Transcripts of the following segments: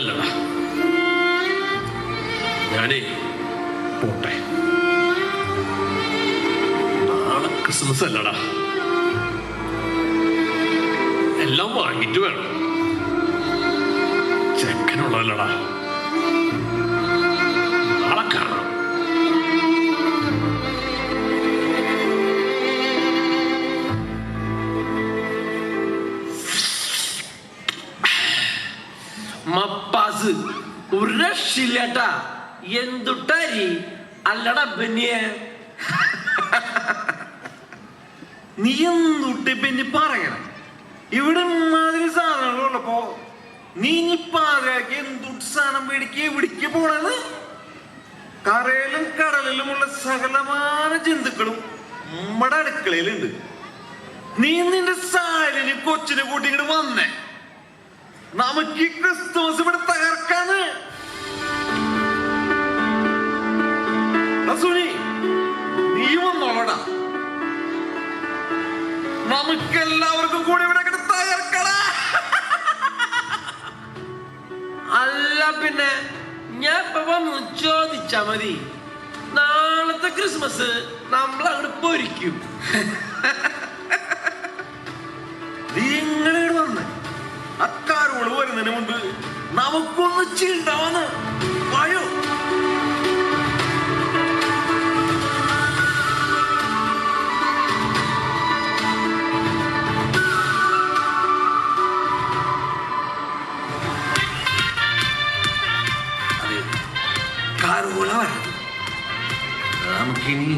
അല്ലടാ. ഞാനേ പോട്ടെ. നാളെ ക്രിസ്മസ് അല്ലടാ. എല്ലാം വാങ്ങിട്ട് വേണം. ചെക്കനുള്ളതല്ലടാ. നാളെ കാണാം. മപ്പാസ് ഒരു രക്ഷയില്ലാട്ടാ. എന്തുട്ടാരി അല്ലടാ ബെന്നിയെ. നീ എന്തുട്ട് ബെന്നി പറയണം? ഇവിടെ മാതിരി സാധനങ്ങളുള്ളപ്പോ നീ പാതയാക്കി എന്തുട്ട് സാധനം മേടിക്ക് എവിടേക്ക് പോണെന്ന്? കരയിലും കടലിലുമുള്ള സകലമായ ജന്തുക്കളും നമ്മുടെ അടുക്കളയിലുണ്ട്. നീ നിന്റെ സാരിന് കൊച്ചിനെ കൂട്ടി ഇങ്ങോട്ട് വന്നേ. നമുക്ക് ഈ ക്രിസ്തുമസ് ഇവിടെ തകർക്കാന്ന്. സുനി, നീ വന്നോളടാ. നമുക്ക് എല്ലാവർക്കും കൂടി ഇവിടെ തകർക്കട. അല്ല പിന്നെ ഞാൻ ഇപ്പൊ വന്ന് ചോദിച്ചാ മതി. നാളത്തെ ക്രിസ്മസ് നമ്മൾ അങ്ങോട്ട് പൊരിക്കും. നിങ്ങളിവിടെ വന്നേ. അക്കാരോട് വരുന്നതിന് മുൻപ് നമുക്കൊന്ന് ചീണ്ടാവാന്ന് വായോ. അതെ, കാറുകള വരണം. നമുക്കിനി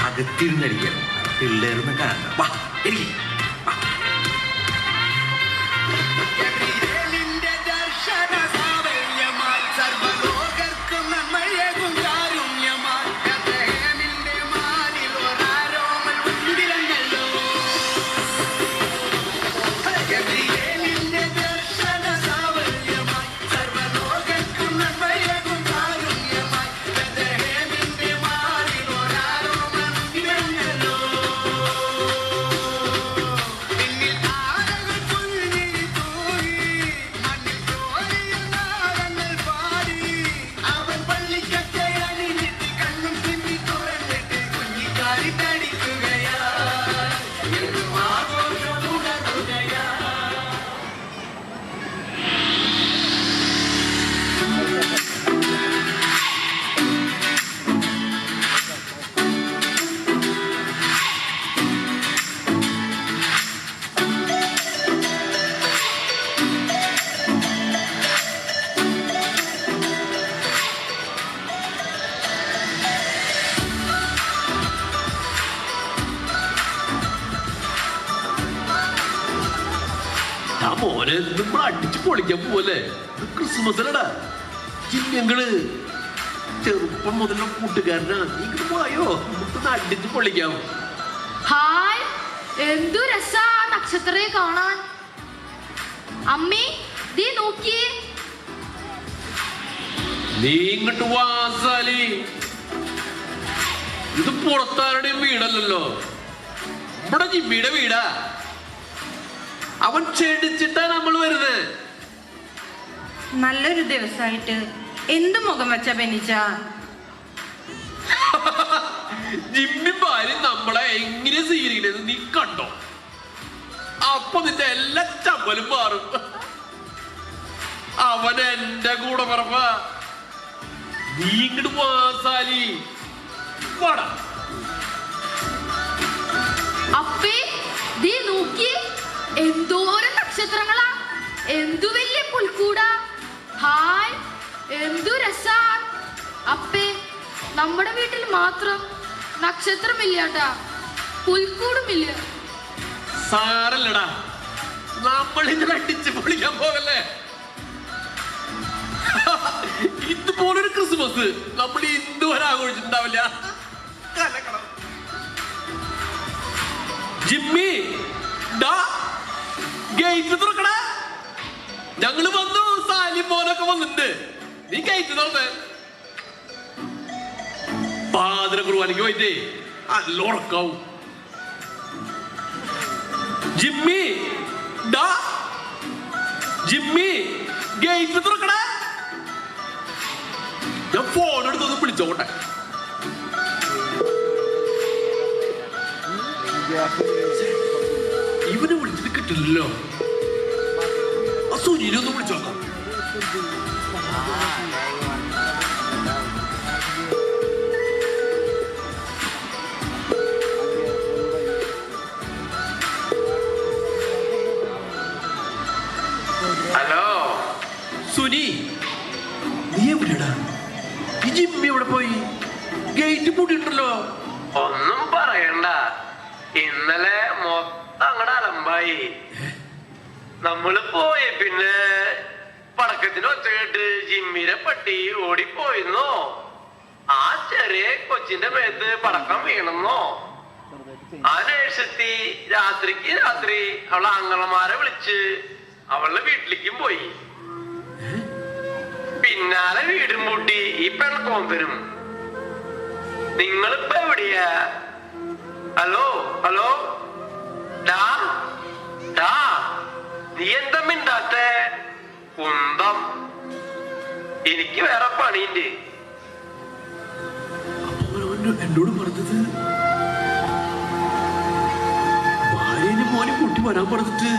അകത്തിരുന്നടിക്കണം. പിള്ളേർന്ന് കാണണ്ട. വാ എനിക്ക് മോനെ നമ്മൾ അടിച്ചു പൊളിക്കാൻ പോലെ. ക്രിസ്മസ് അല്ലടാ. ചിഹ്നങ്ങള് ചെറുപ്പം മുതലുള്ള കൂട്ടുകാരനാ. ഇങ്ങോട്ട് പോയോ, നമുക്കൊന്ന് അടിച്ചു പൊളിക്കാം. ഹായ്, എന്തു രസാ നക്ഷത്രയെ കാണാൻ. അമ്മേ ദേ നോക്കിയേ. നീ ഇങ്ങോട്ട് വാസാലി. ഇത് പുറത്താരുടെയും വീടല്ലല്ലോ, ഇവിടെ ജിമ്മിയുടെ വീടാ. അവൻ ക്ഷണിച്ചിട്ടാ നമ്മൾ വരുന്നത്. നല്ലൊരു ദിവസമായിട്ട് എന്ത് മുഖം വെച്ച ബെന്നിച്ച? ജിമ്മി ഭാര്യ നമ്മളെ എങ്ങനെ സ്വീകരിക്കുന്നത് നീ കണ്ടോ? അപ്പൊ നിന്റെ എല്ലാ ചമ്മലും മാറും. അവൻ എന്റെ കൂടെ പറപ്പ. നീ ഇങ്ങോട്ട് വാസാലി. വാടാ. അപ്പേ ദേ നോക്കിയേ, എന്തോരം നക്ഷത്രങ്ങളാ. എന്തു വലിയ പുൽക്കൂടാ. ഹായ്, എന്തു രസാ. അപ്പേ നമ്മുടെ വീട്ടിൽ മാത്രം നക്ഷത്രമില്ലാട്ടാ, പുൽക്കൂടുമില്ല. സാരല്ലടാ, നമ്മൾ ഇന്ന് അടിച്ച് പൊളിക്കാൻ പോകല്ലേ. ഇതുപോലൊരു ക്രിസ്മസ് നമ്മൾ ഇന്നുവരെ ആഘോഷിച്ചിട്ടുണ്ടാവില്ല. Jimmy gate തുറക്കടാ. ഞങ്ങള് വന്നു. സാലി മോനൊക്കെ വന്നിട്ടുണ്ട്. നീ ഗേറ്റ് തുറന്ന്. പാതിര കുർബാനയ്ക്ക് പോയിട്ടേ നല്ല ഉറക്കാവും. ജിമ്മി ജിമ്മി ഗേറ്റ് തുറക്കടാ. ഞാൻ ഫോൺ എടുത്തൊന്ന് വിളിച്ചോട്ടെ. ഇവനെ വിളിച്ചിട്ട് കിട്ടില്ലല്ലോ. ആ സുനിനെ ഒന്ന് വിളിച്ചോക്കാം. ഹലോ സുനി, നീ എവിടെയാടാ? ഈ ജിമ്മി എവിടെ പോയി? ഗേറ്റ് പൂട്ടിട്ടല്ലോ. ഒന്നും പറയണ്ട, ഇന്നലെ മൊത്തം അങ്ങടെ അലമ്പായി. നമ്മള് പോയി പിന്നെ പടക്കത്തിന് ഒച്ച കേട്ട് ജിമ്മിനെ പട്ടി ഓടിപ്പോയിന്നോ. ആ ചെറിയ കൊച്ചിന്റെ മേത്ത് പടക്കം വീണെന്നോ. ആ നേഴ്സെത്തി രാത്രിക്ക് രാത്രി അവളെ ആങ്ങളമാരെ വിളിച്ച് അവളുടെ വീട്ടിലേക്കും പോയി. പിന്നാലെ വീടും പൂട്ടി ഈ പെണ്ണക്കോൻ വരും. നിങ്ങളിപ്പോ എവിടെയാ? ഹലോ ഹലോ, ഡാ ഡാ, നീ എന്താ മിണ്ടാത്തെ? കുന്തം, എനിക്ക് വേറെ പണിയുണ്ട്. എന്നോട് പറഞ്ഞത് ഭാര്യനെ മോനെ കൂട്ടി വരാൻ പറഞ്ഞിട്ട്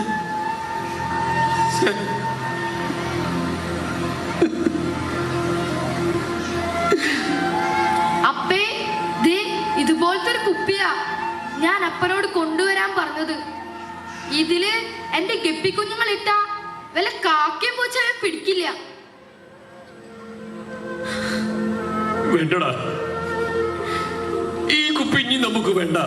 അപ്പേ, ദേ ഇതുപോലത്തെ ഒരു കുപ്പിയാ ഞാൻ അപ്പനോട് കൊണ്ടുവരാൻ പറഞ്ഞത്. ഇതില് എന്റെ ഗപ്പിക്കുഞ്ഞുങ്ങൾ ഇട്ടാ വല്ല കാക്കയും പൂച്ചയും പിടിക്കില്ല. വേണ്ടടാ, ഈ കുപ്പി ഇനി നമുക്ക് വേണ്ട.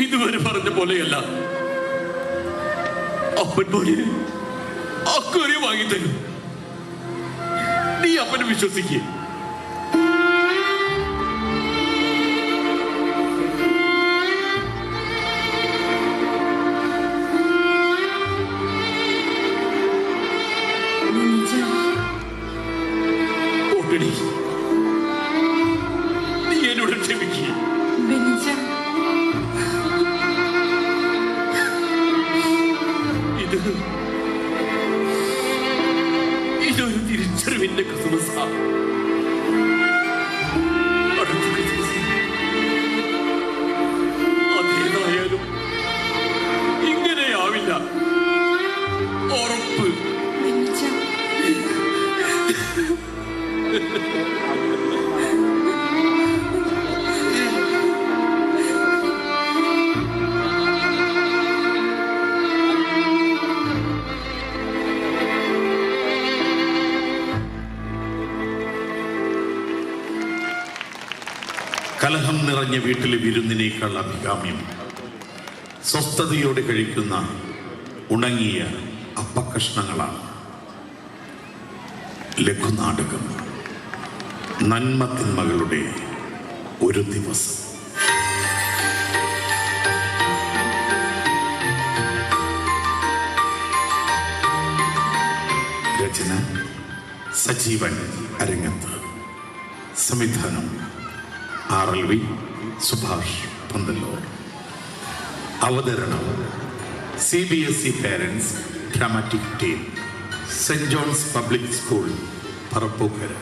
ഇതുവരെ പറഞ്ഞ പോലെയല്ല. അപ്പൻ പോലെ അക്കറി വാങ്ങിത്തരും. നീ അപ്പനെ വിശ്വസിക്കേ. നീ എന്നോട് ക്ഷമിക്കേ. ഇതൊരു തിരിച്ചറിവിന്റെ ക്രിസ്മസാ. അടുത്ത ക്രിസ്മസ് അതേതായാലും ഇങ്ങനെയാവില്ല, ഉറപ്പ്. കലഹം നിറഞ്ഞ വീട്ടിലെ വിരുന്നിനേക്കാൾ അഭികാമ്യം സ്വസ്ഥതയോടെ കഴിക്കുന്ന ഉണങ്ങിയ അപ്പക്കഷ്ണങ്ങളാണ്. ലഘുനാടകം നന്മ തിന്മകളുടെ ഒരു ദിവസം. രചന സജീവൻ അരങ്ങത്ത്. സംവിധാനം RLV സുഭാഷ് പന്തല്ലൂർ. അവതരണം CBSE പാരന്റ്സ് ഡ്രാമാറ്റിക് ടീം, സെന്റ് ജോൺസ് പബ്ലിക് സ്കൂൾ, പറപ്പൂക്കര.